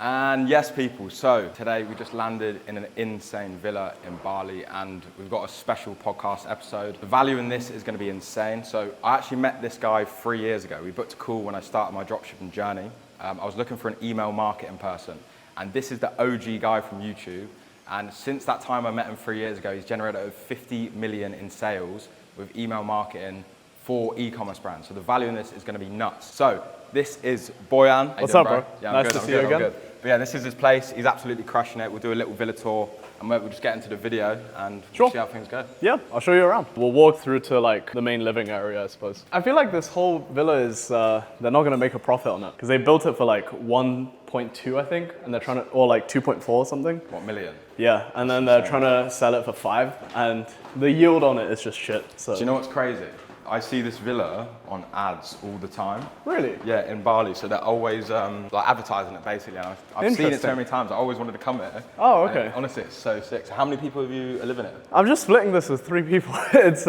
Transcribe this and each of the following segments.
And yes, people, so today we just landed in an insane villa in Bali and we've got a special podcast episode. The value in this is going to be insane. So I actually met this guy 3 years ago. We booked a call when I started my dropshipping journey. I was looking for an email marketing person, and this is the OG guy from YouTube. And since that time I met him 3 years ago, he's generated over 50 million in sales with email marketing for e-commerce brands. So the value in this is going to be nuts. So this is Boyan. What's up, bro? Yeah, nice to see you again. But yeah, this is his place. He's absolutely crushing it. We'll do a little villa tour and we'll just get into the video and see how things go. Yeah, I'll show you around. We'll walk through to like the main living area, I suppose. I feel like this whole villa is, they're not gonna make a profit on it because they built it for like 1.2, I think, and they're trying to, or like 2.4 or something. What, million? Yeah, and then they're trying to sell it for 5, and the yield on it is just shit. So. Do you know what's crazy? I see this villa on ads all the time. Really? Yeah, in Bali. So they're always like advertising it basically. And I've seen it so many times. I always wanted to come here. Oh, okay. And honestly, it's so sick. So how many people have you live in it? I'm just splitting this with 3 people. It's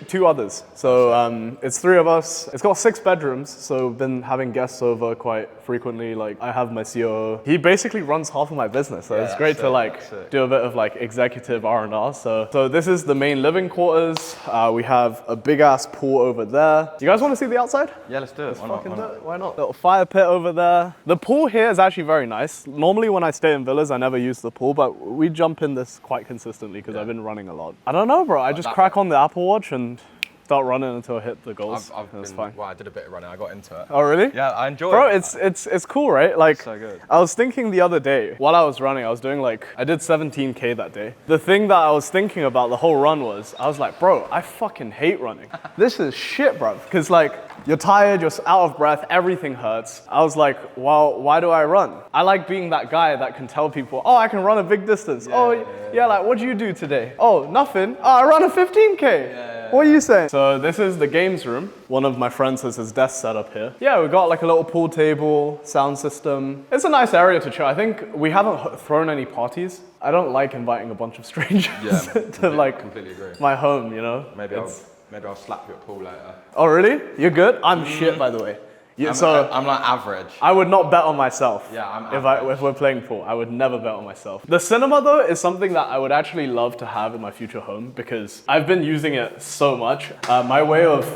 two others. So it's 3 of us. It's got 6 bedrooms. So I've been having guests over quite frequently. Like I have my CEO. He basically runs half of my business. So it's great to like do a bit of like executive R&R. So this is the main living quarters. We have a big ass pool over there. Do you guys want to see the outside? Yeah, let's do it. Why not? Little fire pit over there. The pool here is actually very nice. Normally when I stay in villas, I never use the pool, but we jump in this quite consistently because I've been running a lot. I don't know, bro. I just crack on the Apple Watch and start running until I hit the goals. It's fine. Well, I did a bit of running. I got into it. Oh, really? Yeah, I enjoy it. Bro, it's cool, right? Like, so good. I was thinking the other day, while I was running, I was doing like, I did 17K that day. The thing that I was thinking about the whole run was, I was like, bro, I fucking hate running. This is shit, bro. Because like, you're tired, you're out of breath, everything hurts. I was like, well, why do I run? I like being that guy that can tell people, oh, I can run a big distance. Yeah, like, what do you do today? Oh, nothing. Oh, I run a 15K. What are you saying? So this is the games room. One of my friends has his desk set up here. Yeah, we've got like a little pool table, sound system. It's a nice area to chill. I think we haven't thrown any parties. I don't like inviting a bunch of strangers to like completely agree. My home, you know? Maybe I'll slap you at pool later. Oh, really? You're good? I'm shit, by the way. Yeah, I'm like average. I would not bet on myself. Yeah, I'm if we're playing pool, I would never bet on myself. The cinema though is something that I would actually love to have in my future home because I've been using it so much. My way of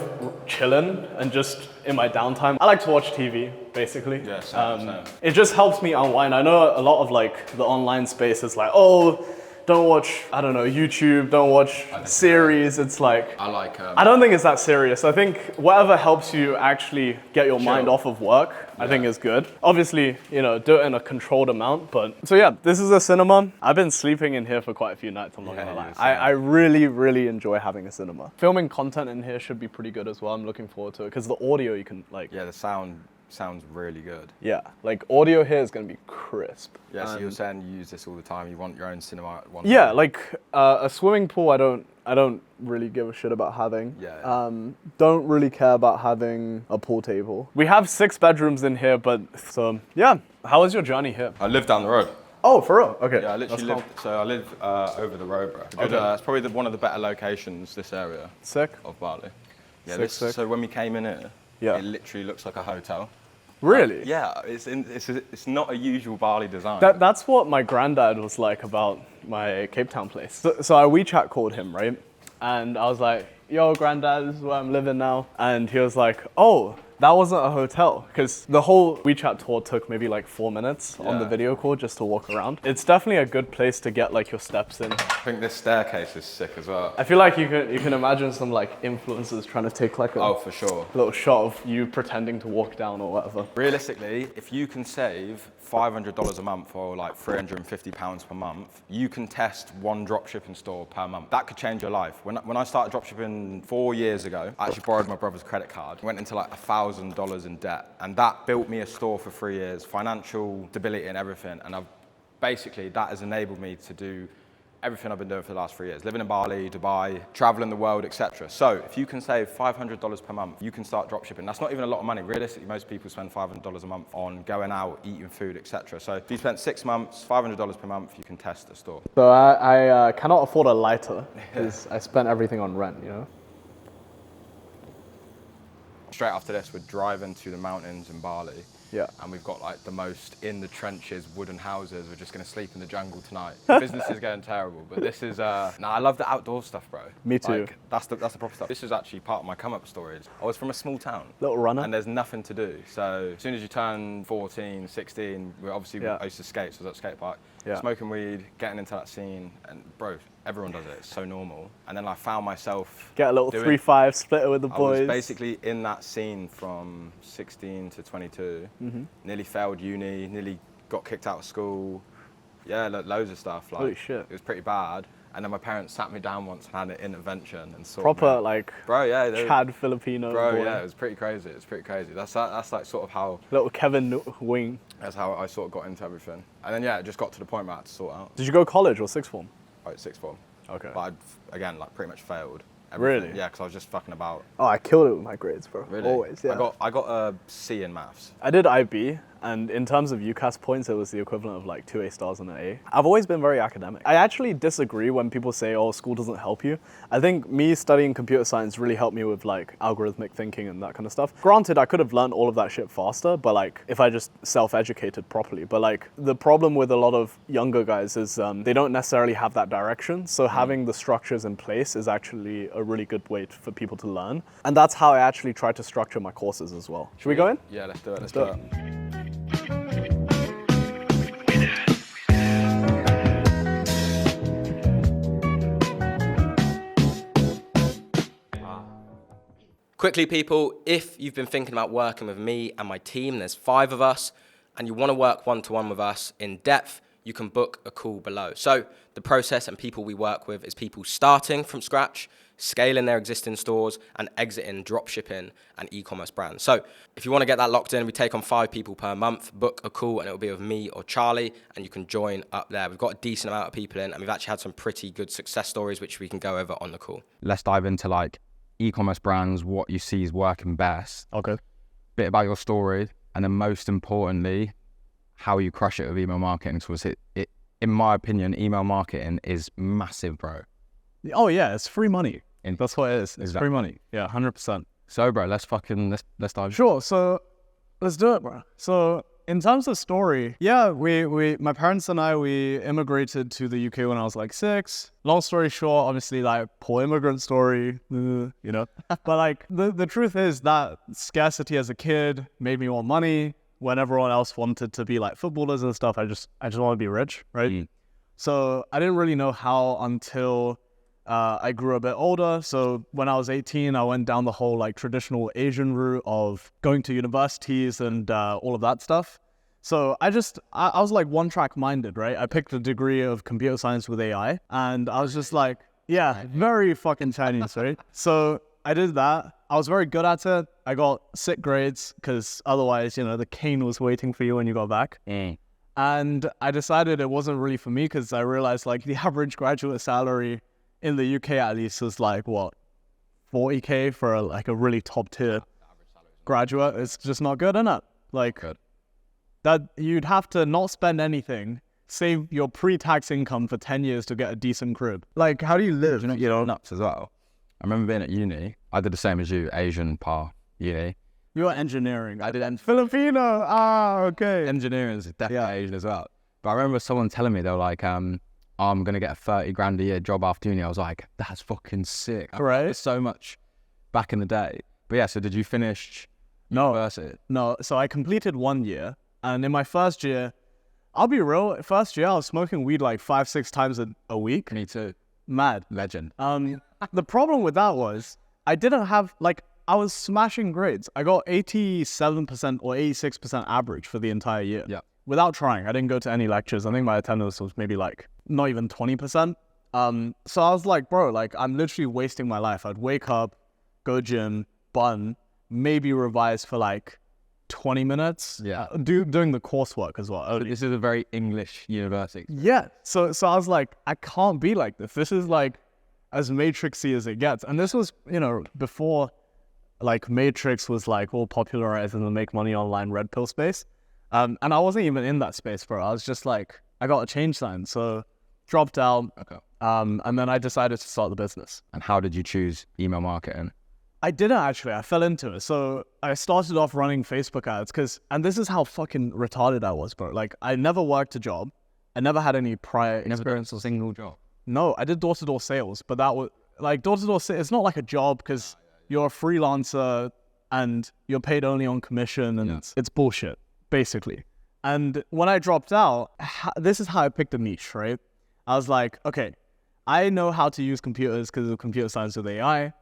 chilling and just in my downtime, I like to watch TV basically. Yeah, same. It just helps me unwind. I know a lot of like the online space is like, oh, don't watch, I don't know, YouTube, don't watch series. It's like, I don't think it's that serious. I think whatever helps you actually get your mind off of work, I think is good. Obviously, you know, do it in a controlled amount, but. So yeah, this is a cinema. I've been sleeping in here for quite a few nights, I'm not gonna lie. I really, really enjoy having a cinema. Filming content in here should be pretty good as well. I'm looking forward to it, because the audio you can like. Yeah, the sound sounds really good. Yeah, like audio here is going to be crisp. Yeah, so you're saying you use this all the time, you want your own cinema at one Yeah, time. like a swimming pool I don't really give a shit about having. Yeah. Don't really care about having a pool table. We have 6 bedrooms in here, but so yeah. How was your journey here? I live down the road. Oh, for real? Okay. Yeah, I literally live over the road, bro. It's probably one of the better locations, this area. Sick. Of Bali. Yeah, sick. So when we came in here, it literally looks like a hotel. Really? Yeah, it's not a usual Bali design. That's what my granddad was like about my Cape Town place. So I WeChat called him, right? And I was like, yo, granddad, this is where I'm living now. And he was like, oh, that wasn't a hotel. Because the whole WeChat tour took maybe like 4 minutes on the video call just to walk around. It's definitely a good place to get like your steps in. I think this staircase is sick as well. I feel like you can imagine some like influencers trying to take like a for sure. little shot of you pretending to walk down or whatever. Realistically, if you can save $500 a month or like £350 per month, you can test one dropshipping store per month. That could change your life. When I started dropshipping 4 years ago, I actually borrowed my brother's credit card, went into like $1,000 in debt, and that built me a store for 3 years, financial stability and everything. And that has enabled me to do everything I've been doing for the last 3 years, living in Bali, Dubai, traveling the world, etc. So if you can save $500 per month, you can start dropshipping. That's not even a lot of money. Realistically, most people spend $500 a month on going out, eating food, etc. So if you spent 6 months, $500 per month, you can test a store. So I cannot afford a lighter because I spent everything on rent, you know? Straight after this, we're driving to the mountains in Bali. Yeah. And we've got like the most in the trenches wooden houses. We're just gonna sleep in the jungle tonight. Business is going terrible, but this is I love the outdoor stuff, bro. Me too. Like, that's the proper stuff. This is actually part of my come up story. I was from a small town. Little runner. And there's nothing to do. So as soon as you turn 14, 16, I used to skate, so I was at a skate park. Yeah. Smoking weed, getting into that scene, and bro, everyone does it. It's so normal. And then I found myself Get a little 3-5 splitter with the boys. I was basically in that scene from 16 to 22. Nearly failed uni, nearly got kicked out of school. Yeah, loads of stuff. Like, holy shit. It was pretty bad. And then my parents sat me down once and had an intervention and saw proper like bro, yeah, Chad Filipino bro, boy. yeah, it was pretty crazy. That's like sort of how Little Kevin Wing. that's how I sort of got into everything. And then yeah, it just got to the point where I had to sort out. Did you go college or sixth form? Like sixth form. Okay. But I'd again like pretty much failed. Everything. Really? Yeah, because I was just fucking about. Oh, I killed it with my grades, bro. Really? Always, yeah. I got a C in maths. I did IB, and in terms of UCAS points, it was the equivalent of like 2 A stars and an A. I've always been very academic. I actually disagree when people say, oh, school doesn't help you. I think me studying computer science really helped me with like algorithmic thinking and that kind of stuff. Granted, I could have learned all of that shit faster, but like if I just self-educated properly. But like the problem with a lot of younger guys is they don't necessarily have that direction. So having the structures in place is actually a really good way for people to learn. And that's how I actually try to structure my courses as well. Should we go in? Yeah, let's do it. Let's do do it. it. Quickly, people, if you've been thinking about working with me and my team, there's 5 of us, and you want to work one-to-one with us in depth, you can book a call below. So the process and people we work with is people starting from scratch, scaling their existing stores, and exiting dropshipping and e-commerce brands. So if you want to get that locked in, we take on 5 people per month, book a call, and it'll be with me or Charlie, and you can join up there. We've got a decent amount of people in, and we've actually had some pretty good success stories, which we can go over on the call. Let's dive into like e-commerce brands, what you see is working best. Okay. Bit about your story, and then most importantly, how you crush it with email marketing. So it in my opinion, email marketing is massive, bro. Oh yeah, it's free money. That's what it is. It's free money. Yeah, 100%. So, bro, let's dive. Sure. So let's do it, bro. So in terms of story, yeah, my parents and I, we immigrated to the UK when I was like 6. Long story short, obviously like poor immigrant story, you know. But like the truth is that scarcity as a kid made me want money. When everyone else wanted to be like footballers and stuff, I just want to be rich, right? So I didn't really know how until I grew a bit older. So when I was 18, I went down the whole like traditional Asian route of going to universities and all of that stuff. So I was like one-track minded, right? I picked a degree of computer science with AI, and I was just like, yeah, very fucking Chinese, right? So I did that. I was very good at it. I got sick grades because otherwise, you know, the cane was waiting for you when you got back. And I decided it wasn't really for me because I realized like the average graduate salary in the UK at least was like, what, 40K for like a really top tier graduate. It's just not good, innit? Like that you'd have to not spend anything, save your pre-tax income for 10 years to get a decent crib. Like, how do you live? You know, nuts as well. I remember being at uni. I did the same as you, Asian uni. You're engineering. I did Filipino. Ah, okay. Engineering is definitely Asian as well. But I remember someone telling me, they were like, I'm going to get a 30 grand a year job after uni. I was like, that's fucking sick. Right. So much back in the day. But yeah, so did you finish university? No. So I completed 1 year. And in my first year, I'll be real, first year I was smoking weed like 5-6 times a week. Me too. Mad. Legend. The problem with that was I didn't have, like, I was smashing grades. I got 87% or 86% average for the entire year. Yeah. Without trying. I didn't go to any lectures. I think my attendance was maybe like not even 20%. So I was like, bro, like I'm literally wasting my life. I'd wake up, go gym, bun, maybe revise for like 20 minutes. Yeah. Doing the coursework as well. So this is a very English university. Yeah. So I was like, I can't be like this. This is like as matrixy as it gets. And this was, you know, before like Matrix was like all popularized in the make money online red pill space. And I wasn't even in that space, bro. I was just like, I got a change sign. So dropped out. Okay. And then I decided to start the business. And how did you choose email marketing? I didn't actually. I fell into it. So I started off running Facebook ads and this is how fucking retarded I was, bro. Like, I never worked a job. I never had any prior experience. Never a single job. No, I did door-to-door sales, but that was like door-to-door sales. It's not like a job because you're a freelancer and you're paid only on commission, and it's bullshit, basically. And when I dropped out, this is how I picked a niche, right? I was like, okay, I know how to use computers because of computer science with AI.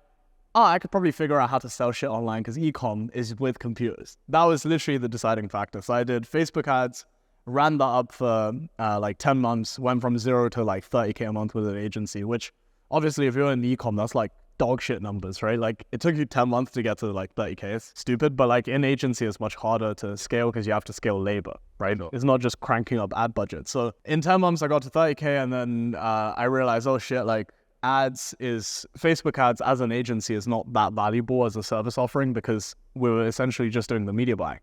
Oh, I could probably figure out how to sell shit online because Ecom is with computers. That was literally the deciding factor. So I did Facebook ads, ran that up for like 10 months, went from 0 to like 30K a month with an agency, which obviously if you're in Ecom, that's like dog shit numbers, right? Like it took you 10 months to get to like 30K. It's stupid, but like in agency, it's much harder to scale because you have to scale labor, right? It's not just cranking up ad budget. So in 10 months, I got to 30K, and then I realized, oh shit, like Facebook ads as an agency is not that valuable as a service offering because we were essentially just doing the media buying.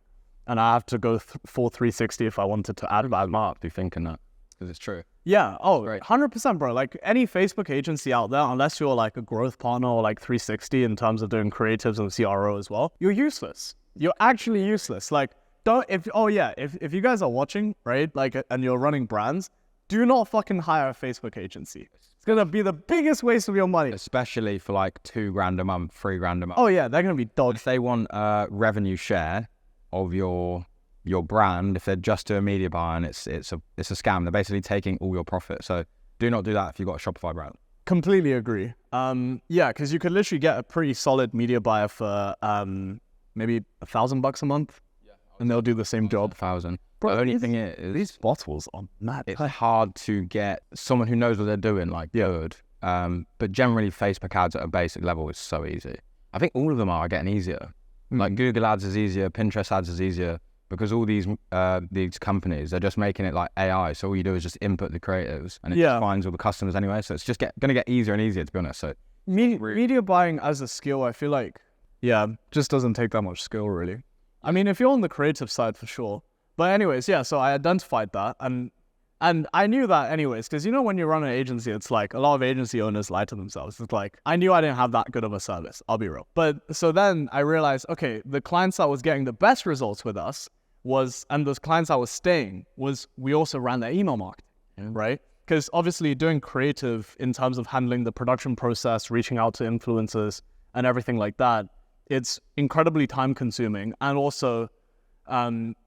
And I have to go full 360 if I wanted to add value. Mark, be thinking that because it's true. Yeah. Oh, right. 100%, bro. Like any Facebook agency out there, unless you're like a growth partner or like 360 in terms of doing creatives and CRO as well, you're useless. You're actually useless. Like if you guys are watching, right, like, and you're running brands, do not fucking hire a Facebook agency. It's going to be the biggest waste of your money. Especially for like $2,000 a month, $3,000 a month. Oh yeah, they're going to be dogs. If they want a revenue share of your brand, if they're just doing media buying, it's a scam. They're basically taking all your profit. So do not do that if you've got a Shopify brand. Completely agree. Yeah, because you could literally get a pretty solid media buyer for maybe $1,000 a month, and they'll do the same job. 1,000. Bro, the only thing is these bottles are mad. It's hard to get someone who knows what they're doing, like good. But generally, Facebook ads at a basic level is so easy. I think all of them are getting easier. Like Google ads is easier, Pinterest ads is easier, because all these companies are just making it like AI. So all you do is just input the creatives, and it just finds all the customers anyway. So it's just going to get easier and easier, to be honest. So media buying as a skill, I feel like, just doesn't take that much skill, really. I mean, if you're on the creative side, for sure. But anyways, so I identified that, and I knew that anyways, because when you run an agency, it's like a lot of agency owners lie to themselves. It's like, I knew I didn't have that good of a service, I'll be real. But so then I realized, okay, the clients that was getting the best results with us and those clients that was staying we also ran their email marketing, right? Because obviously doing creative in terms of handling the production process, reaching out to influencers and everything like that, it's incredibly time consuming. And also,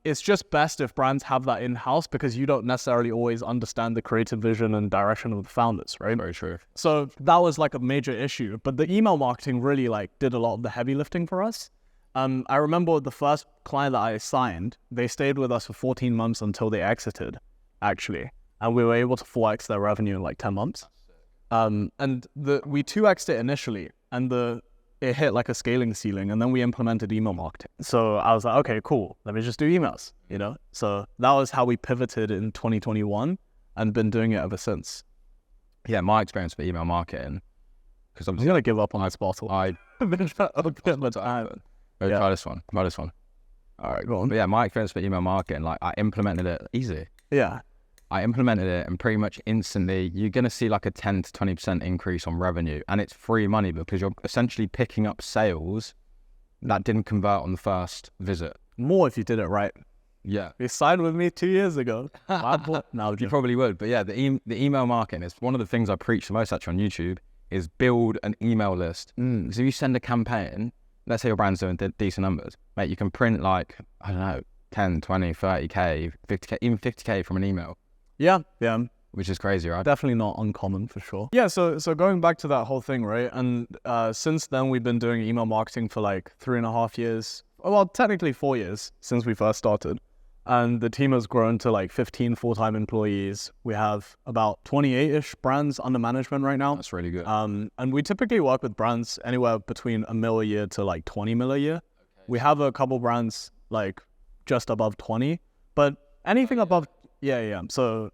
it's just best if brands have that in-house because you don't necessarily always understand the creative vision and direction of the founders, right? Very true. So that was like a major issue. But the email marketing really like did a lot of the heavy lifting for us. I remember the first client that I signed, they stayed with us for 14 months until they exited, actually. And we were able to 4x their revenue in like 10 months. And we 2x'd it initially, and it hit like a scaling ceiling, and then we implemented email marketing. So I was like, okay, cool. Let me just do emails, So that was how we pivoted in 2021 and been doing it ever since. Yeah, my experience with email marketing, because I'm going to give up on this bottle. Try this one. All right, go on. But yeah, my experience with email marketing, like I implemented it easy. Yeah. I implemented it, and pretty much instantly, you're going to see like a 10 to 20% increase on revenue, and it's free money because you're essentially picking up sales that didn't convert on the first visit. More if you did it right. Yeah. You signed with me 2 years ago. No, you probably would. But yeah, the email marketing is one of the things I preach the most actually on YouTube, is build an email list. So if you send a campaign, let's say your brand's doing decent numbers, mate, you can print like, I don't know, 10, 20, 30K, 50K, even 50K from an email. Yeah. Which is crazy, right? Definitely not uncommon for sure. Yeah, so going back to that whole thing, right? And since then, we've been doing email marketing for like 3.5 years. Well, technically 4 years since we first started. And the team has grown to like 15 full-time employees. We have about 28-ish brands under management right now. That's really good. And we typically work with brands anywhere between $1 million a year to like 20 million a year. Okay. We have a couple brands like just above 20, but anything above, So,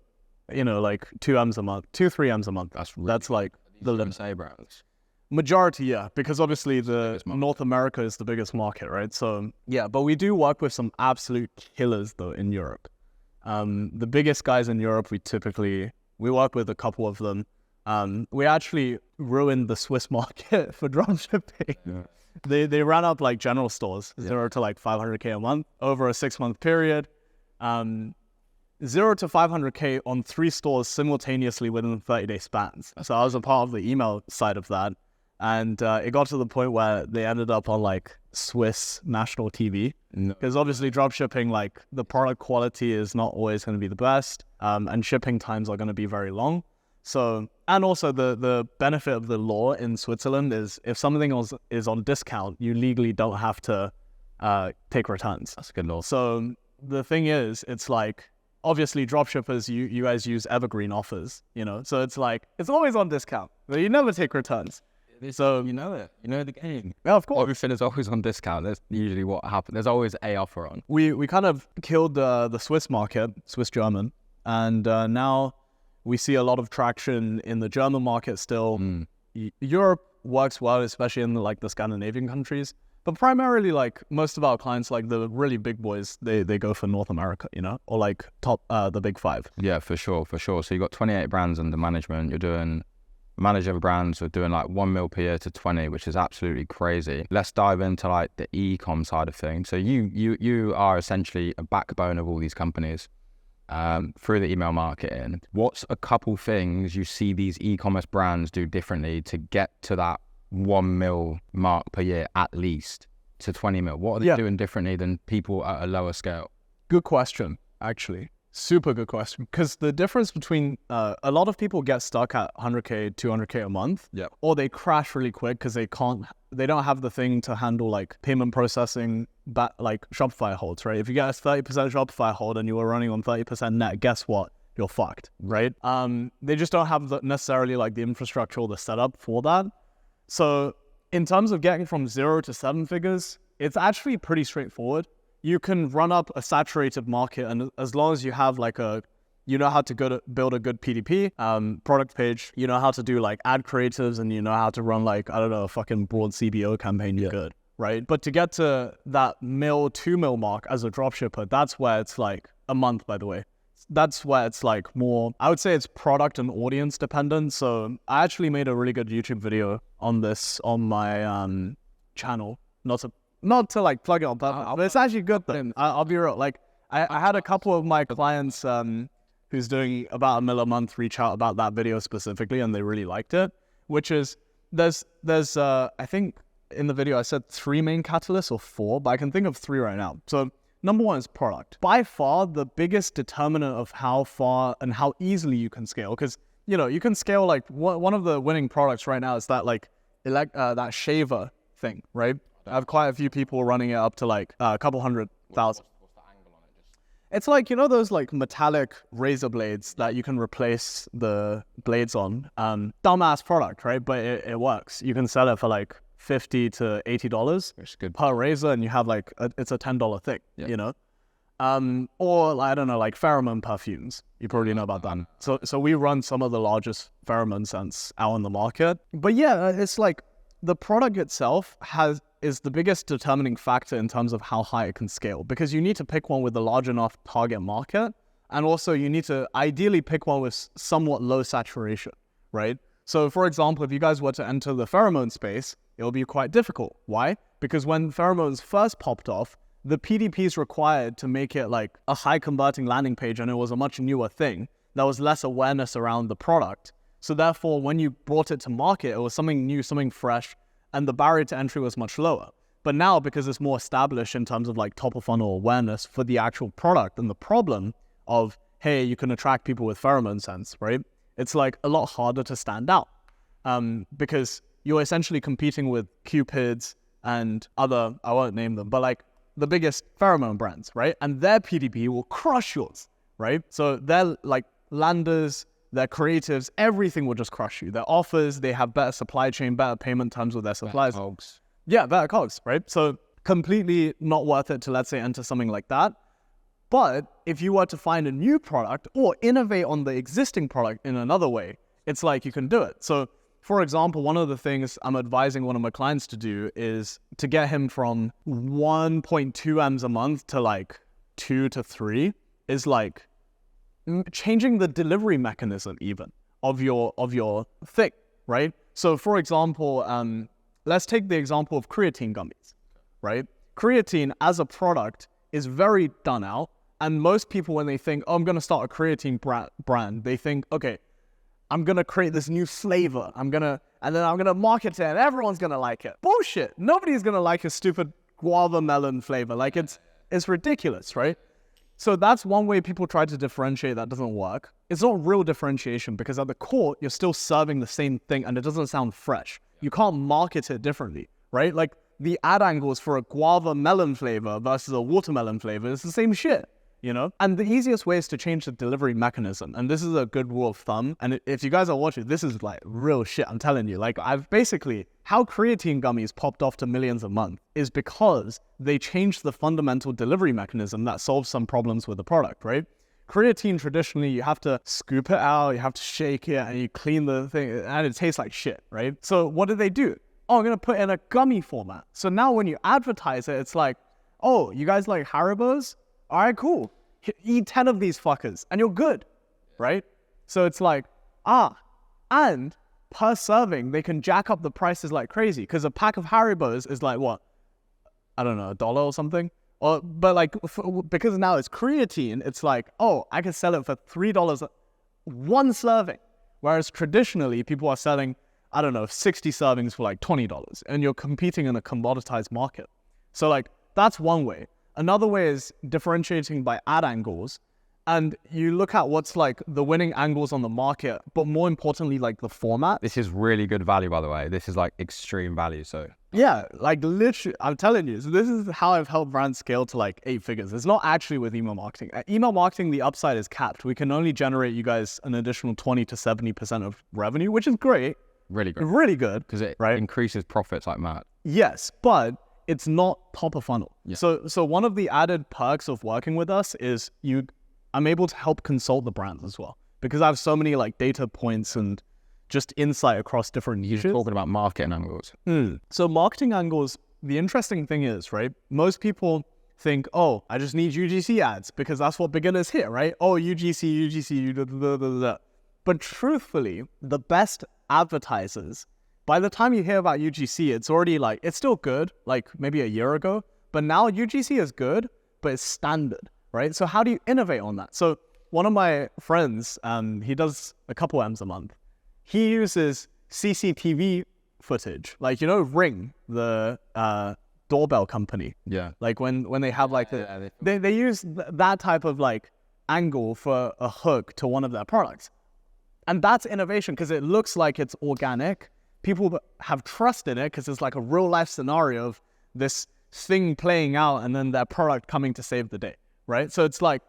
like 2 M's a month, 2-3 M's a month. That's like the limit. Say brands. Majority, yeah, because obviously the North America is the biggest market, right? So yeah, but we do work with some absolute killers though in Europe. The biggest guys in Europe, we work with a couple of them. We actually ruined the Swiss market for dropshipping. They ran up like general stores, 0 to like 500K a month over a 6-month period. 0 to 500K on 3 stores simultaneously within 30-day spans. So I was a part of the email side of that. And it got to the point where they ended up on like Swiss national TV. Because obviously dropshipping, like the product quality is not always going to be the best. And shipping times are going to be very long. So, and also the benefit of the law in Switzerland is if something is on discount, you legally don't have to take returns. That's a good law. So the thing is, it's like, obviously dropshippers, you guys use evergreen offers, you know? So it's like, it's always on discount, but you never take returns. So you know it. You know the game. Yeah, of course. Everything is always on discount. That's usually what happens. There's always a offer on. We kind of killed the Swiss market, Swiss German, and now we see a lot of traction in the German market still. Europe works well, especially in the Scandinavian countries. But primarily, like most of our clients, like the really big boys, they go for North America, you know, or like the big 5. Yeah, for sure. So you got 28 brands under management. You're doing manager brands are doing like 1 mil per year to 20, which is absolutely crazy. Let's dive into like the Ecom side of things. So you are essentially a backbone of all these companies through the email marketing. What's a couple things you see these e-commerce brands do differently to get to that 1 mil mark per year at least to 20 mil? What are they doing differently than people at a lower scale? Good question, actually. Super good question. Because the difference between a lot of people get stuck at 100K, 200K a month, or they crash really quick because they don't have the thing to handle like payment processing, like Shopify holds, right? If you get a 30% Shopify hold and you were running on 30% net, guess what? You're fucked, right? They just don't have necessarily like the infrastructure or the setup for that. So in terms of getting from 0 to 7 figures, it's actually pretty straightforward. You can run up a saturated market, and as long as you have like you know how to build a good PDP, product page, you know how to do like ad creatives, and you know how to run like, I don't know, a fucking broad CBO campaign, you're good, right? But to get to that 2 mil mark as a dropshipper, that's where it's like a month, by the way. That's where it's like more, I would say it's product and audience dependent. So I actually made a really good YouTube video on this on my channel, not to like plug it on purpose, but it's actually good though. I'll be real. Like I had a couple of my clients who's doing about $1 million a month reach out about that video specifically, and they really liked it. Which is there's I think in the video I said 3 main catalysts or 4, but I can think of 3 right now. So number 1 is product. By far the biggest determinant of how far and how easily you can scale, because you know you can scale like one of the winning products right now is that like that shaver thing, right? I have quite a few people running it up to like a couple 100,000. What's the angle on it? It's like, you know, those like metallic razor blades that you can replace the blades on. Dumbass product, right? But it works. You can sell it for like $50 to $80 per razor, and you have like it's a $10 thing, you know? Or I don't know, like pheromone perfumes. You probably know about that. So we run some of the largest pheromone scents out on the market. But yeah, it's like the product itself is the biggest determining factor in terms of how high it can scale, because you need to pick one with a large enough target market, and also you need to ideally pick one with somewhat low saturation, right? So for example, if you guys were to enter the pheromone space, it'll be quite difficult. Why? Because when pheromones first popped off, the PDPs required to make it like a high converting landing page, and it was a much newer thing. There was less awareness around the product. So therefore, when you brought it to market, it was something new, something fresh, and the barrier to entry was much lower. But now, because it's more established in terms of like top of funnel awareness for the actual product and the problem of, hey, you can attract people with pheromone scents, right? It's like a lot harder to stand out because you're essentially competing with Cupids and other, I won't name them, but like the biggest pheromone brands, right? And their PDP will crush yours, right? So they're like landers, their creatives, everything will just crush you. Their offers, they have better supply chain, better payment terms with their suppliers. Better COGS. Yeah, better COGS, right? So completely not worth it to, let's say, enter something like that. But if you were to find a new product or innovate on the existing product in another way, it's like you can do it. So for example, one of the things I'm advising one of my clients to do is to get him from 1.2 M's a month to like 2 to 3 is like changing the delivery mechanism even your thing, right? So for example, let's take the example of creatine gummies, right? Creatine as a product is very done out. And most people, when they think, oh, I'm going to start a creatine brand, they think, okay, I'm going to create this new flavor. And then I'm going to market it and everyone's going to like it. Bullshit. Nobody's going to like a stupid guava melon flavor. Like it's ridiculous, right? So that's one way people try to differentiate that doesn't work. It's not real differentiation because at the core, you're still serving the same thing and it doesn't sound fresh. You can't market it differently, right? Like the ad angles for a guava melon flavor versus a watermelon flavor is the same shit. You know, and the easiest way is to change the delivery mechanism. And this is a good rule of thumb. And if you guys are watching, this is like real shit. I'm telling you, like how creatine gummies popped off to millions a month is because they changed the fundamental delivery mechanism that solves some problems with the product, right? Creatine, traditionally, you have to scoop it out, you have to shake it, and you clean the thing, and it tastes like shit, right? So what do? Oh, I'm going to put it in a gummy format. So now when you advertise it, it's like, oh, you guys like Haribos? All right, cool. Eat 10 of these fuckers and you're good, right? So it's like, and per serving, they can jack up the prices like crazy because a pack of Haribos is like, what? I don't know, $1 or something? But like, because now it's creatine, it's like, oh, I can sell it for $3 one serving. Whereas traditionally, people are selling, I don't know, 60 servings for like $20 and you're competing in a commoditized market. So like, that's one way. Another way is differentiating by ad angles. And you look at what's like the winning angles on the market, but more importantly, like the format. This is really good value, by the way. This is like extreme value. So yeah, like literally, I'm telling you, so this is how I've helped brands scale to like 8 figures. It's not actually with email marketing. Email marketing, the upside is capped. We can only generate you guys an additional 20 to 70% of revenue, which is great. Really good. Really good. Because it increases profits like mad. Yes, but it's not top of funnel. Yeah. So one of the added perks of working with us is I'm able to help consult the brands as well because I have so many like data points and just insight across different niches. You're talking about marketing angles. So marketing angles, the interesting thing is, right? Most people think, oh, I just need UGC ads because that's what beginners hit, right? Oh, UGC. But truthfully, the best advertisers, by the time you hear about UGC, it's already like, it's still good, like maybe a year ago, but now UGC is good, but it's standard, right? So how do you innovate on that? So one of my friends, he does a couple M's a month. He uses CCTV footage, like, you know, Ring, the doorbell company. Yeah. Like when they have like, they use that type of like angle for a hook to one of their products. And that's innovation because it looks like it's organic. People have trust in it because it's like a real life scenario of this thing playing out and then their product coming to save the day, right? So it's like,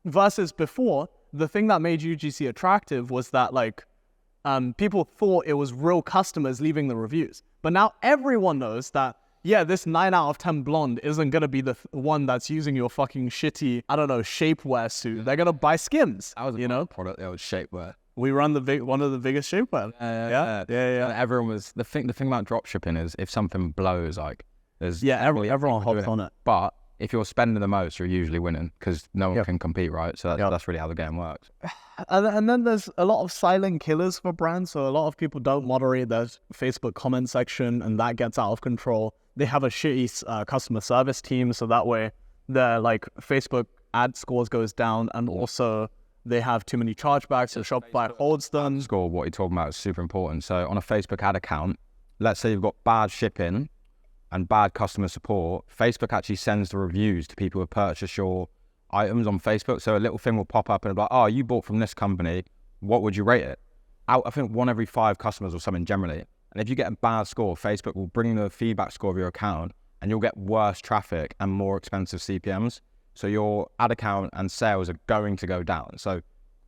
versus before, the thing that made UGC attractive was that like, people thought it was real customers leaving the reviews. But now everyone knows that, yeah, this 9 out of 10 blonde isn't going to be the one that's using your fucking shitty, I don't know, shapewear suit. They're going to buy Skims. That was a product that was shapewear. We run one of the biggest shapewear. Yeah. And everyone was the thing about dropshipping is if something blows, like there's everyone hops on it. But if you're spending the most, you're usually winning because no one can compete, right? So that's really how the game works. And then there's a lot of silent killers for brands. So a lot of people don't moderate their Facebook comment section, and that gets out of control. They have a shitty customer service team, so that way their like Facebook ad scores goes down, and also they have too many chargebacks, so Shopify holds them. Score, what you're talking about is super important. So on a Facebook ad account, let's say you've got bad shipping and bad customer support, Facebook actually sends the reviews to people who purchase your items on Facebook. So a little thing will pop up and be like, oh, you bought from this company, what would you rate it? I think 1 every 5 customers or something generally. And if you get a bad score, Facebook will bring the feedback score of your account and you'll get worse traffic and more expensive CPMs. So your ad account and sales are going to go down. So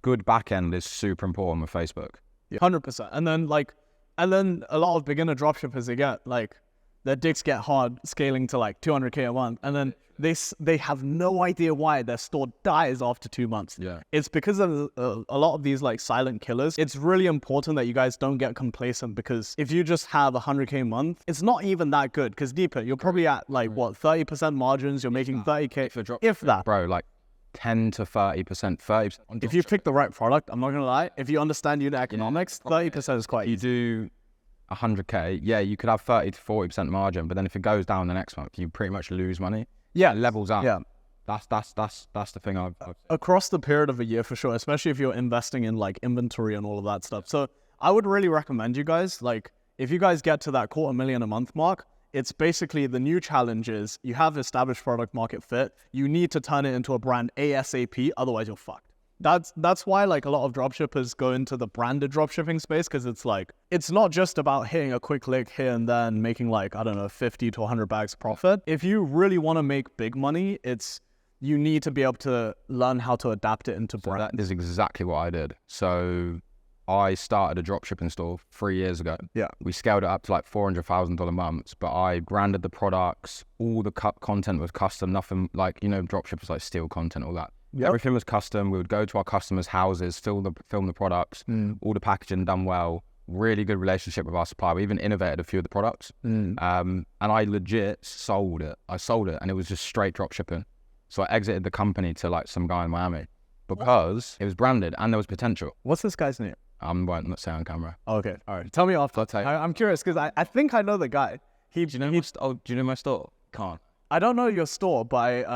good backend is super important with Facebook. 100%. And then a lot of beginner dropshippers, they get like, their dicks get hard scaling to like 200K a month. And then they have no idea why their store dies after 2 months. Yeah. It's because of a lot of these like silent killers. It's really important that you guys don't get complacent because if you just have 100K a month, it's not even that good because deeper, you're probably at like what, 30% margins, you're making 30K, for drop if that. Bro, like 10 to 30%, 30%. If you pick the right product, I'm not gonna lie. If you understand unit economics, 30% is quite you easy. do 100K, yeah, you could have 30 to 40% margin, but then if it goes down the next month, you pretty much lose money. Yeah, It levels out. Yeah. That's the thing I've Across the period of a year for sure, especially if you're investing in like inventory and all of that stuff. So I would really recommend you guys, like, if you guys get to that $250,000 a month mark, it's basically the new challenge is you have established product market fit. You need to turn it into a brand ASAP, otherwise you're fucked. That's why like a lot of dropshippers go into the branded dropshipping space, because it's like, it's not just about hitting a quick lick here and then making like, I don't know, 50 to 100 bags profit. If you really want to make big money, you need to be able to learn how to adapt it into brand. That is exactly what I did. So I started a dropshipping store 3 years ago. Yeah. We scaled it up to like $400,000 months, but I branded the products. All the content was custom, nothing like, dropshippers like steal content, all that. Yep. Everything was custom. We would go to our customers' houses, film the products, all the packaging done well. Really good relationship with our supplier. We even innovated a few of the products. And I legit sold it. I sold it and it was just straight dropshipping. So I exited the company to like some guy in Miami because it was branded and there was potential. What's this guy's name? I won't not say on camera. Okay, all right. Tell me after. I'll tell you. I'm curious because I think I know the guy. Do you know my store? Can't. I don't know your store, but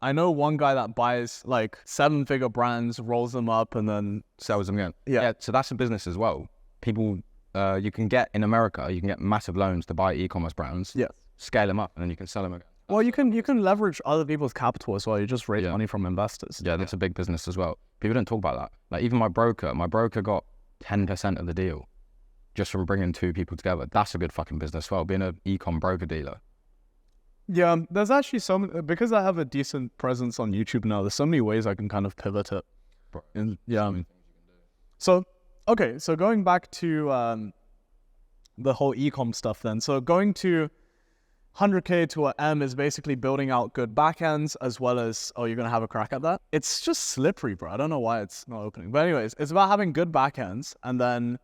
I know one guy that buys like 7-figure brands, rolls them up, and then Sells them again. Yeah. So that's a business as well. People, you can get in America, you can get massive loans to buy e-commerce brands. Yes. Scale them up, and then you can sell them again. Well, you can leverage other people's capital as well. You just raise money from investors. Yeah, that's a big business as well. People don't talk about that. Like even my broker got 10% of the deal just from bringing 2 people together. That's a good fucking business as well, being an ecom broker dealer. Yeah, there's actually because I have a decent presence on YouTube now, there's so many ways I can kind of pivot it. And, yeah. So going back to the whole ecom stuff then. So going to 100K to an M is basically building out good backends as well as, you're going to have a crack at that? It's just slippery, bro. I don't know why it's not opening. But anyways, it's about having good backends and then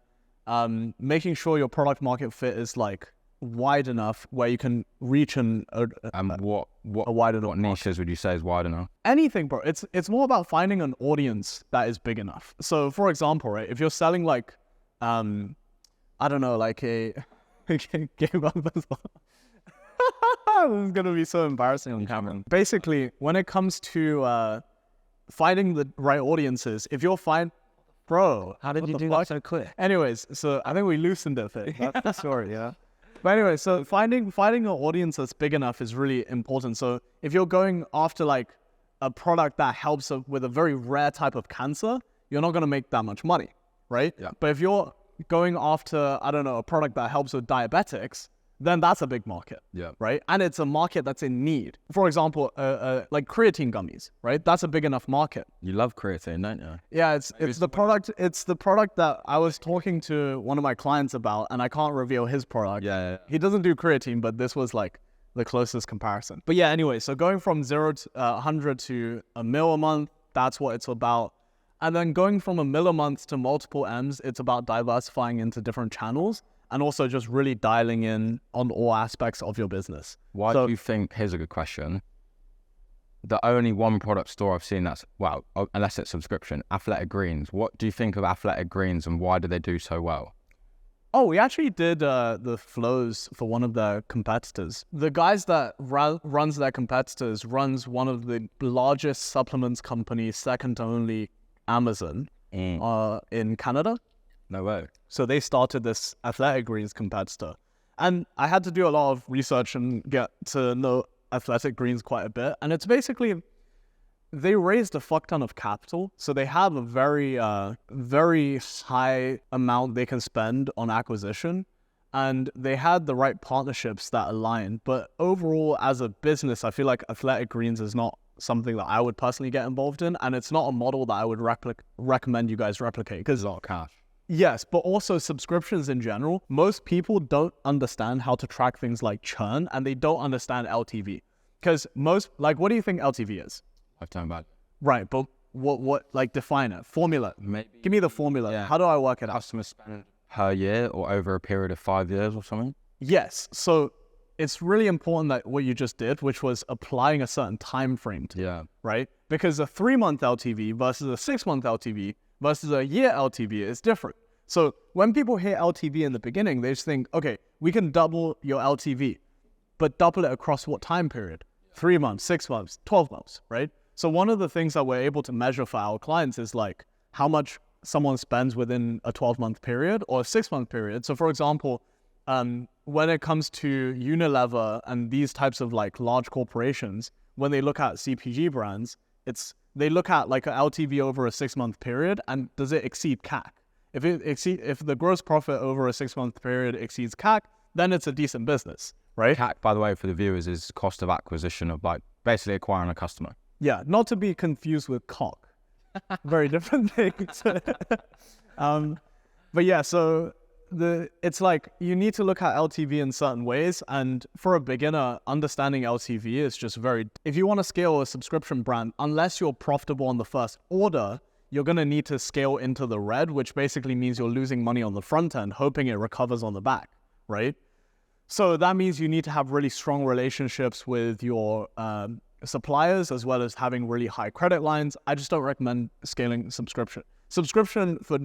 making sure your product market fit is like wide enough where you can reach What wide enough niches would you say is wide enough? anything, bro. It's more about finding an audience that is big enough. So for example, right, if you're selling like, I don't know, like a game up as well. This is gonna be so embarrassing on camera. Basically, when it comes to finding the right audiences, if you're bro, How did you do that so quick? Anyways, so I think we loosened it. That's the story, yeah. But anyway, so finding an audience that's big enough is really important. So if you're going after like a product that helps with a very rare type of cancer, you're not gonna make that much money, right? Yeah. But if you're going after, I don't know, a product that helps with diabetics, then that's a big market, Yeah. right? And it's a market that's in need. For example, like creatine gummies, right? That's a big enough market. You love creatine, don't you? Yeah, it's the product. It's the product that I was talking to one of my clients about, and I can't reveal his product. Yeah. He doesn't do creatine, but this was like the closest comparison. But yeah, anyway, so going from 0 to 100 to $1 million a month, that's what it's about. And then going from $1 million a month to multiple M's, it's about diversifying into different channels and also just really dialing in on all aspects of your business. Why do you think, here's a good question, the only one product store I've seen that's, well, unless it's subscription, Athletic Greens. What do you think of Athletic Greens and why do they do so well? Oh, we actually did the flows for one of their competitors. The guys that runs their competitors runs one of the largest supplements companies, second to only Amazon, in Canada. No way. So they started this Athletic Greens competitor. And I had to do a lot of research and get to know Athletic Greens quite a bit. And it's basically, they raised a fuck ton of capital. So they have a very, very high amount they can spend on acquisition. And they had the right partnerships that align. But overall, as a business, I feel like Athletic Greens is not something that I would personally get involved in. And it's not a model that I would recommend you guys replicate. Because A lot of cash. yes, but also subscriptions in general. Most people don't understand how to track things like churn, and they don't understand LTV. Because what do you think LTV is? Lifetime value. Right, but what like define it? Formula. Maybe. Give me the formula. Yeah. How do I work it out? Customer spend per year or over a period of 5 years or something? Yes, so it's really important that what you just did, which was applying a certain time frame to it, Yeah. right? because a 3-month LTV versus a 6-month LTV versus a year LTV is different. So when people hear LTV in the beginning, they just think, okay, we can double your LTV, but double it across what time period? 3 months, 6 months, 12 months, right? So one of the things that we're able to measure for our clients is like how much someone spends within a 12-month period or a 6-month period. So for example, when it comes to Unilever and these types of like large corporations, when they look at CPG brands, they look at like an LTV over a 6-month period, and does it exceed CAC? If the gross profit over a 6-month period exceeds CAC, then it's a decent business, right? CAC, by the way, for the viewers, is cost of acquisition of like basically acquiring a customer. Yeah, not to be confused with COC. Very different things. But yeah, so it's like you need to look at LTV in certain ways, and for a beginner, understanding LTV is just if you want to scale a subscription brand, unless you're profitable on the first order, you're going to need to scale into the red, which basically means you're losing money on the front end, hoping it recovers on the back, right? So that means you need to have really strong relationships with your suppliers, as well as having really high credit lines. I just don't recommend scaling subscription. Subscription for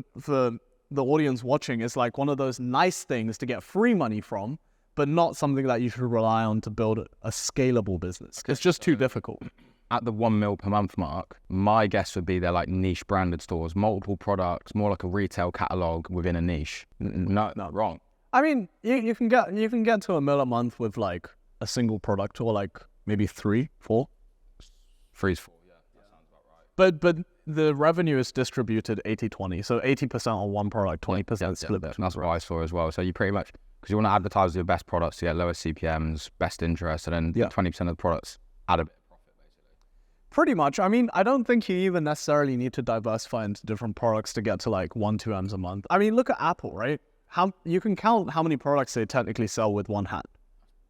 the audience watching is like one of those nice things to get free money from, but not something that you should rely on to build a scalable business. It's just too difficult. At the 1 mil per month mark, my guess would be they're like niche branded stores, multiple products, more like a retail catalog within a niche. No, wrong. I mean, you can get to $1 million a month with like a single product, or like maybe 3, 4. 3's 4, yeah. That sounds about right. But the revenue is distributed 80-20, so 80% on one product, 20% split. That's what I saw as well. So you pretty much, because you want to advertise your best products to get lowest CPMs, best interest, and then 20% of the products add a bit of profit, basically. Pretty much. I mean, I don't think you even necessarily need to diversify into different products to get to like 1-2 M's a month. I mean, look at Apple, right? You can count how many products they technically sell with one hand.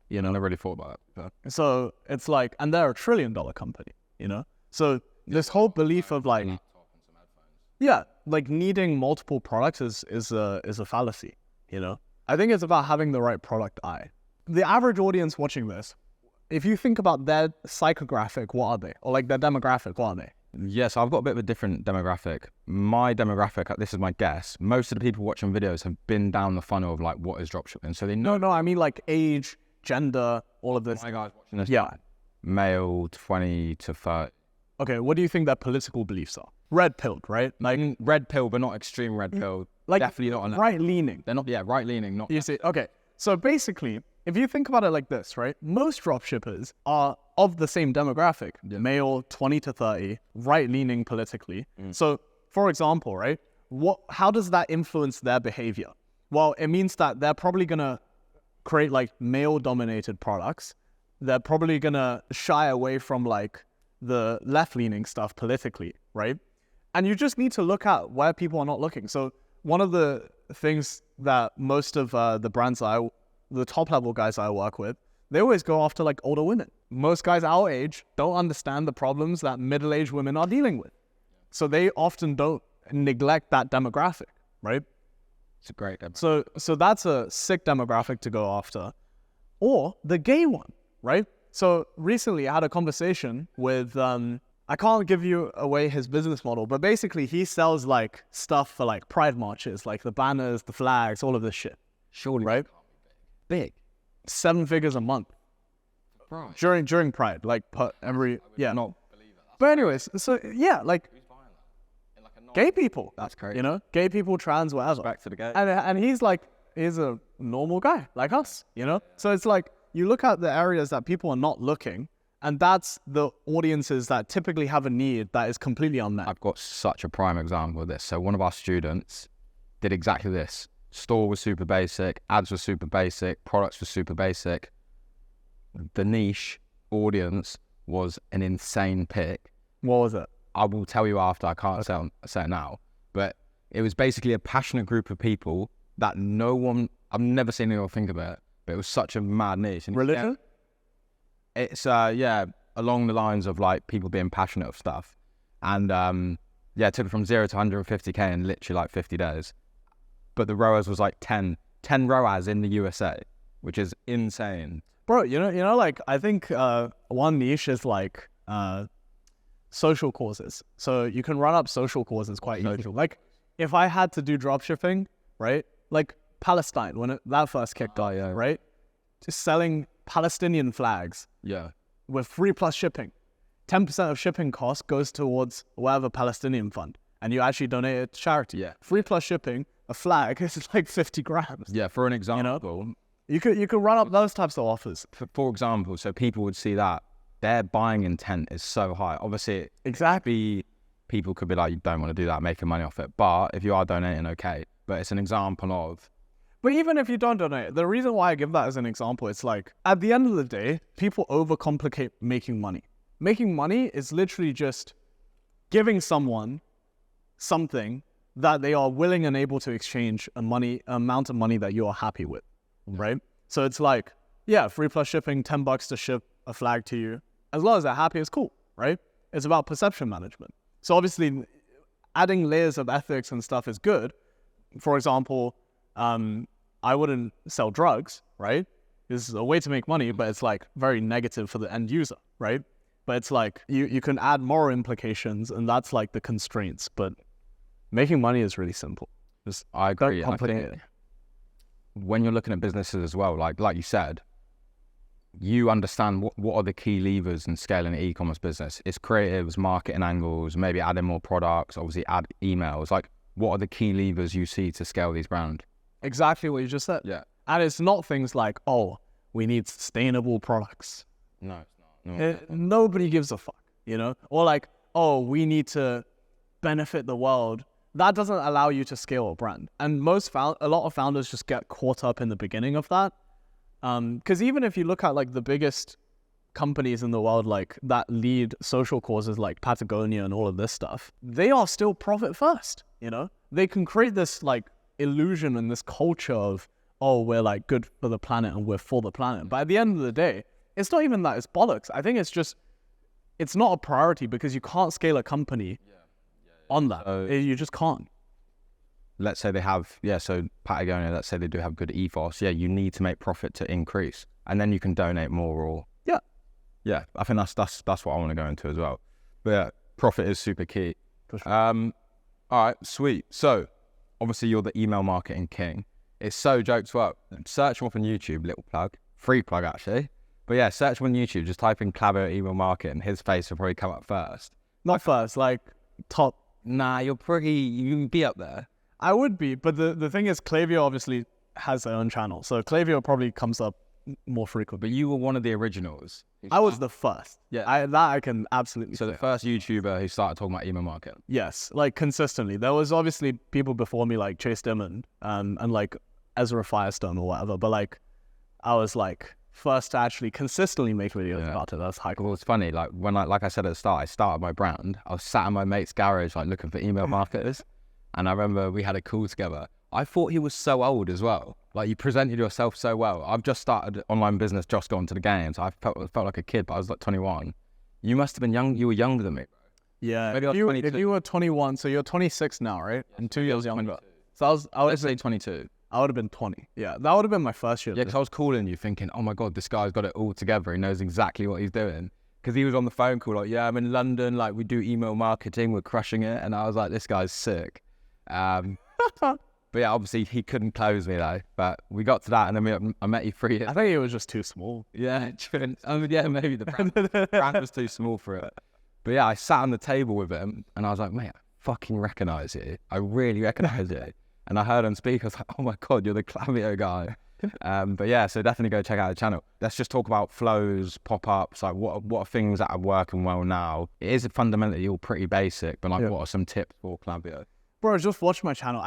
You know, I never really thought about it. So it's like, and they're $1 trillion company, you know? So this whole belief of like, like needing multiple products is a fallacy, you know? I think it's about having the right product eye. The average audience watching this, if you think about their psychographic, what are they? Or like their demographic, what are they? Yes, I've got a bit of a different demographic. My demographic, this is my guess, most of the people watching videos have been down the funnel of like, what is dropshipping? So they know. No, I mean like age, gender, all of this. My guys watching this, male 20 to 30. Okay, what do you think their political beliefs are? Red-pilled, right? Like red pill, but not extreme red pill. Like definitely not on that. Right-leaning. They're not, right-leaning, not. You see, okay. So basically, if you think about it like this, right? Most dropshippers are of the same demographic, male 20 to 30, right-leaning politically. So, for example, right? How does that influence their behavior? Well, it means that they're probably gonna create like male-dominated products. They're probably gonna shy away from like the left-leaning stuff politically, right? And you just need to look at where people are not looking. So one of the things that most of the brands the top-level guys I work with, they always go after like older women. Most guys our age don't understand the problems that middle-aged women are dealing with. So they often don't neglect that demographic, right? It's a great demographic. So that's a sick demographic to go after. Or the gay one, right? So recently I had a conversation with, I can't give you away his business model, but basically he sells like stuff for like pride marches, like the banners, the flags, all of this shit. Surely right? Big. 7 figures a month. Right. During Pride, like every, I not believe that. But anyways, so yeah, like Who's buying that? In like a gay people. That's crazy. You know, gay people, trans, whatever. Back to the gay. And he's a normal guy like us, you know? So it's like, you look at the areas that people are not looking, and that's the audiences that typically have a need that is completely unmet. I've got such a prime example of this. So one of our students did exactly this. Store was super basic, ads were super basic, products were super basic. The niche audience was an insane pick. What was it? I will tell you after, I can't say it now. But it was basically a passionate group of people that I've never seen anyone think about it, but it was such a mad niche. And religion? It's, along the lines of like people being passionate of stuff. And it took it from 0 to 150K in literally like 50 days. But the ROAS was like 10 ROAS in the USA, which is insane. Bro, you know, like I think one niche is like social causes. So you can run up social causes quite easily. Like if I had to do dropshipping, right? Like Palestine, when that first kicked off, right? Just selling Palestinian flags with free plus shipping. 10% of shipping cost goes towards whatever Palestinian fund. And you actually donate it to charity. Yeah. Free plus shipping, a flag is like 50 grams. Yeah, for an example. You could run up those types of offers. For example, so people would see that their buying intent is so high. Obviously, Exactly. people could be like, you don't want to do that, making money off it. But if you are donating, okay. But it's an example of... But even if you don't donate, the reason why I give that as an example, it's like, at the end of the day, people overcomplicate making money. Making money is literally just giving someone something that they are willing and able to exchange amount of money that you are happy with, right? So it's like, yeah, free plus shipping, $10 to ship a flag to you. As long as they're happy, it's cool, right? It's about perception management. So obviously, adding layers of ethics and stuff is good. For example, I wouldn't sell drugs, right? This is a way to make money, but it's like very negative for the end user, right? But it's like you can add moral implications, and that's like the constraints. But making money is really simple. I agree. Don't I complicate think when you're looking at businesses as well, like you said, you understand what are the key levers in scaling an e-commerce business. It's creatives, marketing angles, maybe adding more products, obviously add emails. Like, what are the key levers you see to scale these brands? Exactly what you just said. Yeah. And it's not things like, oh, we need sustainable products. No, it's not. No. Nobody gives a fuck, you know? Or like, oh, we need to benefit the world. That doesn't allow you to scale a brand. And a lot of founders just get caught up in the beginning of that. Because even if you look at like the biggest companies in the world, like that lead social causes like Patagonia and all of this stuff, they are still profit first, you know? They can create this like illusion and this culture of, oh, we're like good for the planet and we're for the planet. But at the end of the day, it's not even that, it's bollocks. I think it's not a priority because you can't scale a company on that. You just can't. Let's say they have, so Patagonia, let's say they do have good ethos. Yeah, you need to make profit to increase. And then you can donate more or... Yeah, I think that's what I want to go into as well. But yeah, profit is super key. For sure. All right, sweet. So, obviously you're the email marketing king. It's so jokes up. Search him up on YouTube, little plug. Free plug, actually. But yeah, search him on YouTube. Just type in Clabber email marketing. His face will probably come up first. Not first, like top. Nah, you'll be up there. I would be, but the thing is, Klaviyo obviously has their own channel. So Klaviyo probably comes up more frequently. But you were one of the originals. I was the first. Yeah. I can absolutely So say. the first YouTuber who started talking about email marketing. Yes, like consistently. There was obviously people before me like Chase Dimon and like Ezra Firestone or whatever, but like I was like first to actually consistently make videos about it. That's high cool. Well, it's funny, like like I said at the start, I started my brand. I was sat in my mate's garage like looking for email marketers. And I remember we had a call together. I thought he was so old as well. Like, you presented yourself so well. I've just started online business, just gone to the games. I felt like a kid, but I was like 21. You must have been young. You were younger than me, bro. Yeah. Maybe I was if 22. you were 21, so you're 26 now, right? And 2 years younger. 22. So I would Let's say 22. I would have been 20. Yeah, that would have been my first year. Yeah, because I was calling you thinking, oh my God, this guy's got it all together. He knows exactly what he's doing. Because he was on the phone call like, yeah, I'm in London. Like, we do email marketing. We're crushing it. And I was like, this guy's sick. But yeah, obviously he couldn't close me though. But we got to that, and then I met you 3 years. I think it was just too small. Yeah, true. I mean, yeah, maybe the brand was too small for it. But yeah, I sat on the table with him, and I was like, mate, I fucking recognise you. I really recognise you. And I heard him speak. I was like, oh my God, you're the Klaviyo guy. But yeah, so definitely go check out the channel. Let's just talk about flows, pop-ups, like what are things that are working well now. It is fundamentally all pretty basic, but like what are some tips for Klaviyo? Bro, just watch my channel.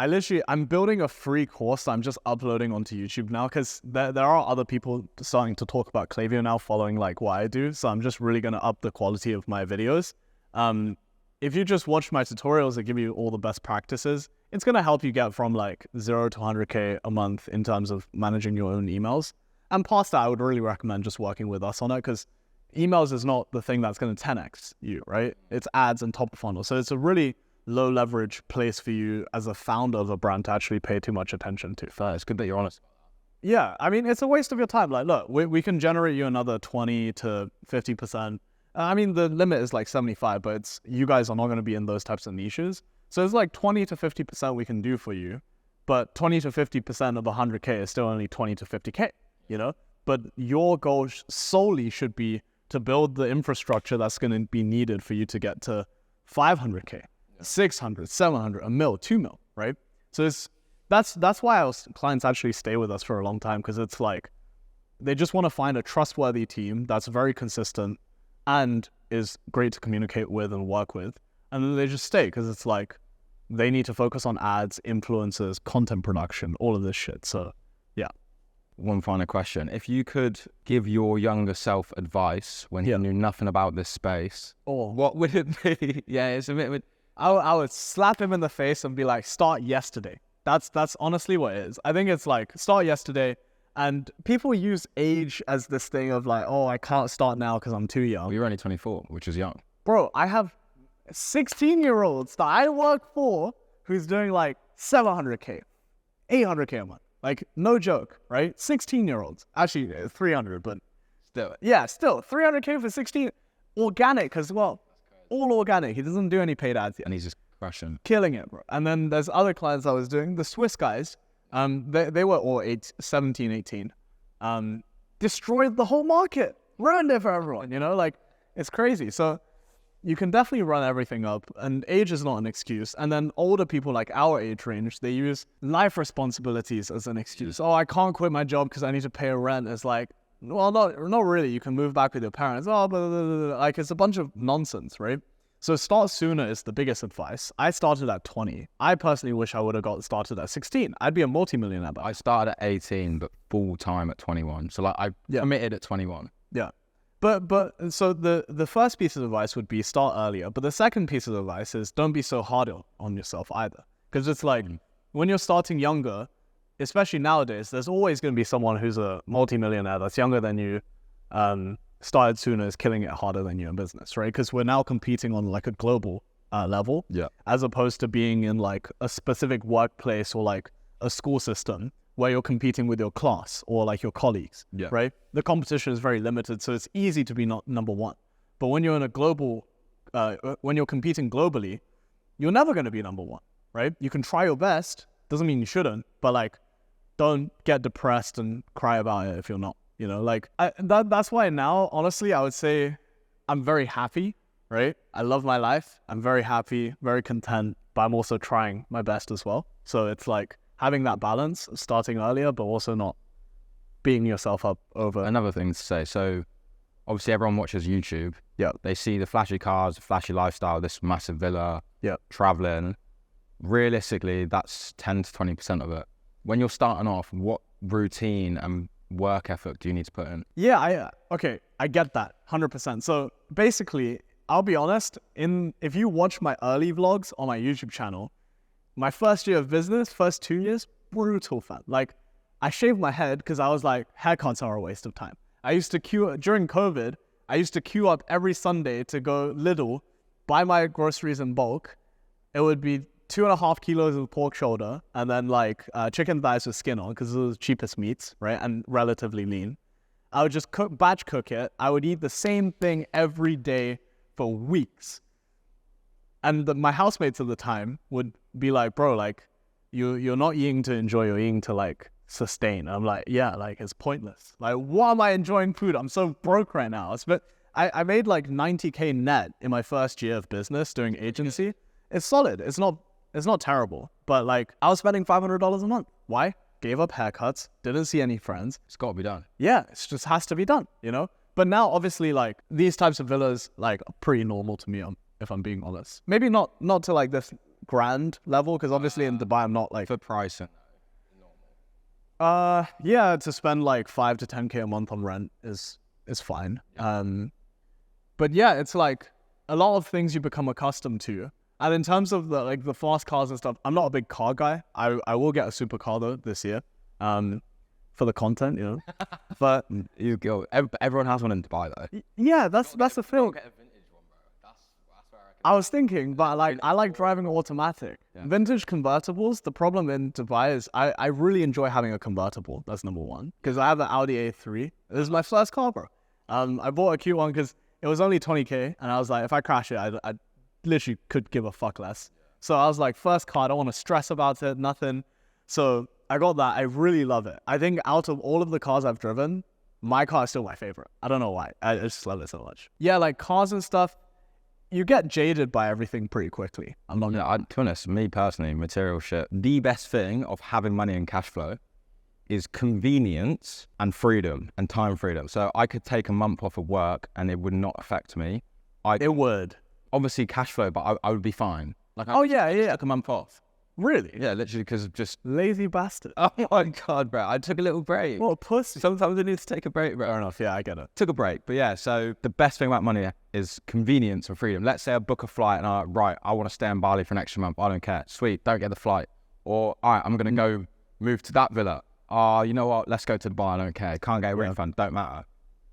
I'm building a free course that I'm just uploading onto YouTube now because there are other people starting to talk about Klaviyo now following like what I do. So I'm just really going to up the quality of my videos. If you just watch my tutorials that give you all the best practices, it's going to help you get from like 0 to 100K a month in terms of managing your own emails. And past that, I would really recommend just working with us on it because emails is not the thing that's going to 10x you, right? It's ads and top of funnel. So it's a really low leverage place for you as a founder of a brand to actually pay too much attention to. Fair. It's good that you're honest. Yeah, I mean, it's a waste of your time. Like, look, we can generate you another 20 to 50% I mean, the limit is like 75, but it's, you guys are not going to be in those types of niches. So it's like 20 to 50% we can do for you, but 20 to 50% of 100K is still only 20 to 50K, you know? But your goal solely should be to build the infrastructure that's going to be needed for you to get to 500K, 600, 700, a mil, 2 mil, right? So that's why our clients actually stay with us for a long time, because it's like they just want to find a trustworthy team that's very consistent and is great to communicate with and work with. And then they just stay, because it's like they need to focus on ads, influencers, content production, all of this shit. So yeah. One final question. If you could give your younger self advice when you knew nothing about this space, what would it be? Yeah, it's a bit... I would slap him in the face and be like, start yesterday. That's honestly what it is. I think it's like, start yesterday. And people use age as this thing of like, oh, I can't start now because I'm too young. Well, you're only 24, which is young. Bro, I have 16-year-olds that I work for who's doing like 700K, 800K a month. Like, no joke, right? 16-year-olds. Actually, 300, but Still. yeah, still 300K for 16. Organic as well. All organic. He doesn't do any paid ads yet. And he's just crushing. Killing it, bro. And then there's other clients I was doing, the Swiss guys. They were all 17, 18. Destroyed the whole market. Ruined it for everyone, you know? Like, it's crazy. So you can definitely run everything up, and age is not an excuse. And then older people like our age range, they use life responsibilities as an excuse. Oh, I can't quit my job because I need to pay rent. It's like, well, not really. You can move back with your parents. Oh, blah, blah, blah, blah. Like, it's a bunch of nonsense, right? So start sooner is the biggest advice. I started at 20. I personally wish I would have got started at 16. I'd be a multi-millionaire. I started at 18, but full time at 21. So like I committed at 21. Yeah. But so the first piece of advice would be start earlier. But the second piece of advice is don't be so hard on yourself either. Because it's like when you're starting younger, especially nowadays, there's always going to be someone who's a multi-millionaire that's younger than you, started sooner, is killing it harder than you in business, right? Because we're now competing on like a global level, as opposed to being in like a specific workplace or like a school system where you're competing with your class or like your colleagues, right? The competition is very limited, so it's easy to be not number one. But when you're in a global, when you're competing globally, you're never going to be number one, right? You can try your best, doesn't mean you shouldn't, but like, don't get depressed and cry about it if you're not, you know, like that's why now, honestly, I would say I'm very happy, right? I love my life. I'm very happy, very content, but I'm also trying my best as well. So it's like having that balance, starting earlier, but also not beating yourself up over. Another thing to say, so obviously everyone watches YouTube. Yeah. They see the flashy cars, the flashy lifestyle, this massive villa, Yeah. traveling. Realistically, that's 10 to 20% of it. When you're starting off, what routine and work effort do you need to put in? Yeah, I get that, 100%. So basically, I'll be honest, if you watch my early vlogs on my YouTube channel, my first year of business, first 2 years, brutal, fam. Like, I shaved my head because I was like, haircuts are a waste of time. I used to during COVID, I used to queue up every Sunday to go Lidl, buy my groceries in bulk. It would be 2.5 kilos of pork shoulder and then like chicken thighs with skin on because it was the cheapest meats, right? And relatively lean. I would just batch cook it. I would eat the same thing every day for weeks. And my housemates at the time would be like, bro, like you're not eating to enjoy, you're eating to like sustain. I'm like, yeah, like it's pointless. Like, why am I enjoying food? I'm so broke right now. But I made like 90K net in my first year of business doing agency. It's solid. It's not terrible, but like I was spending $500 a month. Why? Gave up haircuts, didn't see any friends. It's got to be done. Yeah, it just has to be done, you know? But now obviously like these types of villas like are pretty normal to me, if I'm being honest. Maybe not to like this grand level, because obviously in Dubai I'm not like... For pricing, yeah, to spend like 5 to 10K a month on rent is fine. But yeah, it's like a lot of things you become accustomed to. And in terms of the fast cars and stuff, I'm not a big car guy. I will get a supercar though this year, for the content, you know. But you go. Everyone has one in Dubai though. Yeah, that's the thing. Get a vintage one, bro. That's where I was thinking, but I like driving automatic. Yeah. Vintage convertibles. The problem in Dubai is I really enjoy having a convertible. That's number one, because I have an Audi A3. This is my first car, bro. I bought a cute one because It was only 20K, and I was like, if I crash it, I literally could give a fuck less. So I was like, first car, I don't want to stress about it, nothing. So I got that. I really love it. I think out of all of the cars I've driven, my car is still my favorite. I don't know why. I just love it so much. Yeah, like cars and stuff, you get jaded by everything pretty quickly. I'm not to be honest, me personally, material shit, the best thing of having money and cash flow is convenience and freedom and time freedom. So I could take a month off of work and it would not affect me. It would. Obviously cash flow, but I would be fine. Like, Oh, yeah. took a month off. Really? Yeah, literally because of just... Lazy bastard. Oh my God, bro. I took a little break. What a pussy. Sometimes I need to take a break, bro. Fair enough. Yeah, I get it. Took a break. But yeah, so the best thing about money is convenience and freedom. Let's say I book a flight and I'm like, right, I want to stay in Bali for an extra month. I don't care. Sweet, don't get the flight. Or, all right, I'm going to go move to that villa. Oh, you know what? Let's go to Dubai. I don't care. Can't get a refund. Don't matter.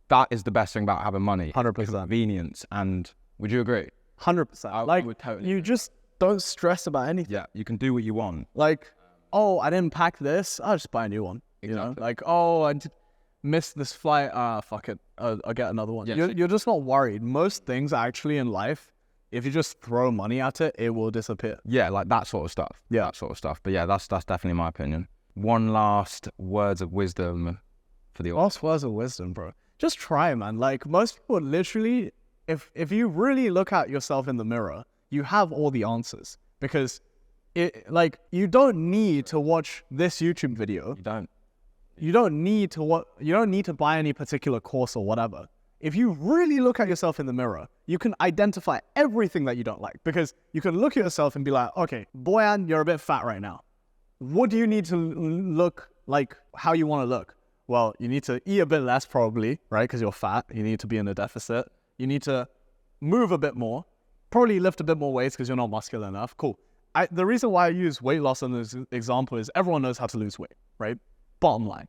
That is the best thing about having money. 100%. Convenience. And would you agree? 100%. I would totally you agree. just don't stress about anything. Yeah, you can do what you want. Like, oh, I didn't pack this. I'll just buy a new one. Exactly. You know? Like, oh, missed this flight. Fuck it. I'll get another one. Yeah, You're just not worried. Most things actually in life, if you just throw money at it, it will disappear. Yeah, like that sort of stuff. Yeah. That sort of stuff. But yeah, that's definitely my opinion. One last words of wisdom for the audience. Last words of wisdom, bro. Just try, man. Like, most people literally, if you really look at yourself in the mirror, you have all the answers. Because you don't need to watch this YouTube video. You don't. You don't need to buy any particular course or whatever. If you really look at yourself in the mirror, you can identify everything that you don't like. Because you can look at yourself and be like, okay, Boyan, you're a bit fat right now. What do you need to look like how you want to look? Well, you need to eat a bit less probably, right? Because you're fat. You need to be in a deficit. You need to move a bit more. Probably lift a bit more weights because you're not muscular enough. Cool. The reason why I use weight loss in this example is everyone knows how to lose weight, right? Bottom line.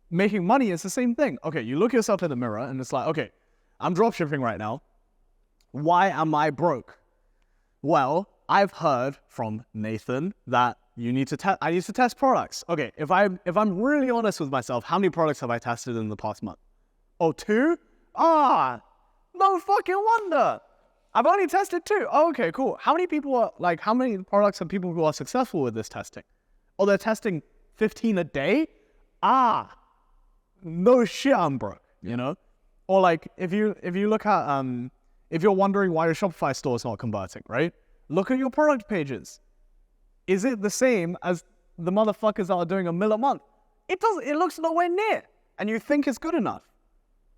Making money is the same thing. Okay, you look yourself in the mirror and it's like, okay, I'm dropshipping right now. Why am I broke? Well, I've heard from Nathan that I need to test products. Okay, if I'm really honest with myself, how many products have I tested in the past month? Oh, 2? No fucking wonder. I've only tested 2. Oh, okay, cool. How many products have people who are successful with this testing? Oh, they're testing 15 a day? No shit, I'm broke, you know? Or like, if you look at, if you're wondering why your Shopify store is not converting, right? Look at your product pages. Is it the same as the motherfuckers that are doing $1 million a month? It looks nowhere near. And you think it's good enough.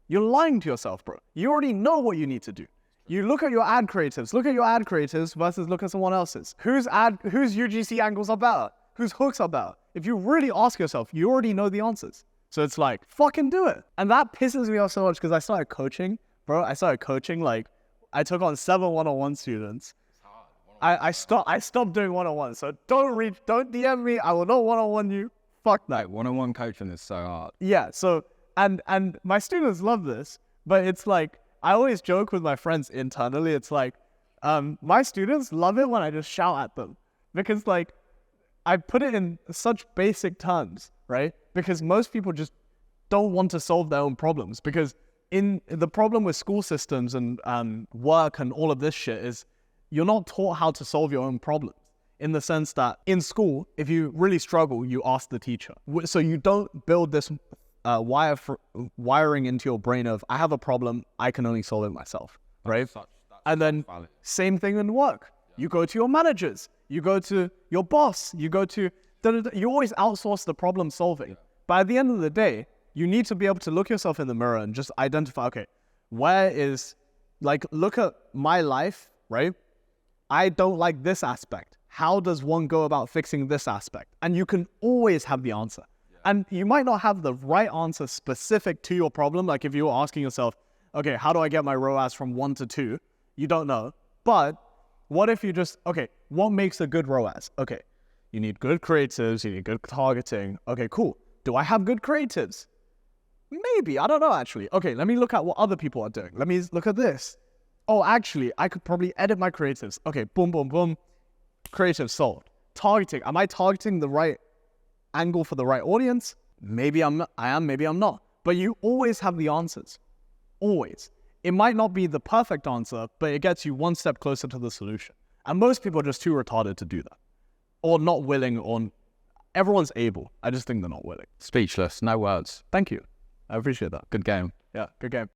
You're lying to yourself, bro. You already know what you need to do. You look at your ad creatives. Look at your ad creatives versus look at someone else's. Whose UGC angles are better? Whose hooks are better? If you really ask yourself, you already know the answers. So it's like, fucking do it. And that pisses me off so much because I started coaching, bro. Like, I took on 7 one-on-one students. I stopped doing one-on-one. So don't DM me. I will not one-on-one you. Fuck that. Like, one-on-one coaching is so hard. Yeah. So and my students love this, but it's like I always joke with my friends internally. It's like my students love it when I just shout at them because like I put it in such basic terms, right? Because most people just don't want to solve their own problems. Because in the problem with school systems and work and all of this shit is you're not taught how to solve your own problems. In the sense that in school, if you really struggle, you ask the teacher. So you don't build this wiring into your brain of, I have a problem, I can only solve it myself, right? And then same thing in work. You go to your managers, you go to your boss, you always outsource the problem solving. But at the end of the day, you need to be able to look yourself in the mirror and just identify, okay, look at my life, right? I don't like this aspect. How does one go about fixing this aspect? And you can always have the answer. And you might not have the right answer specific to your problem. Like if you were asking yourself, okay, how do I get my ROAS from 1 to 2? You don't know. But what if you what makes a good ROAS? Okay, you need good creatives, you need good targeting. Okay, cool. Do I have good creatives? Maybe, I don't know actually. Okay, let me look at what other people are doing. Let me look at this. Oh, actually, I could probably edit my creatives. Okay, boom, boom, boom. Creative solved. Targeting. Am I targeting the right angle for the right audience? Maybe I am, maybe I'm not. But you always have the answers. Always. it might not be the perfect answer, but it gets you one step closer to the solution. And most people are just too retarded to do that. Or not willing, or everyone's able. I just think they're not willing. Speechless, no words. Thank you. I appreciate that. Good game. Yeah, good game.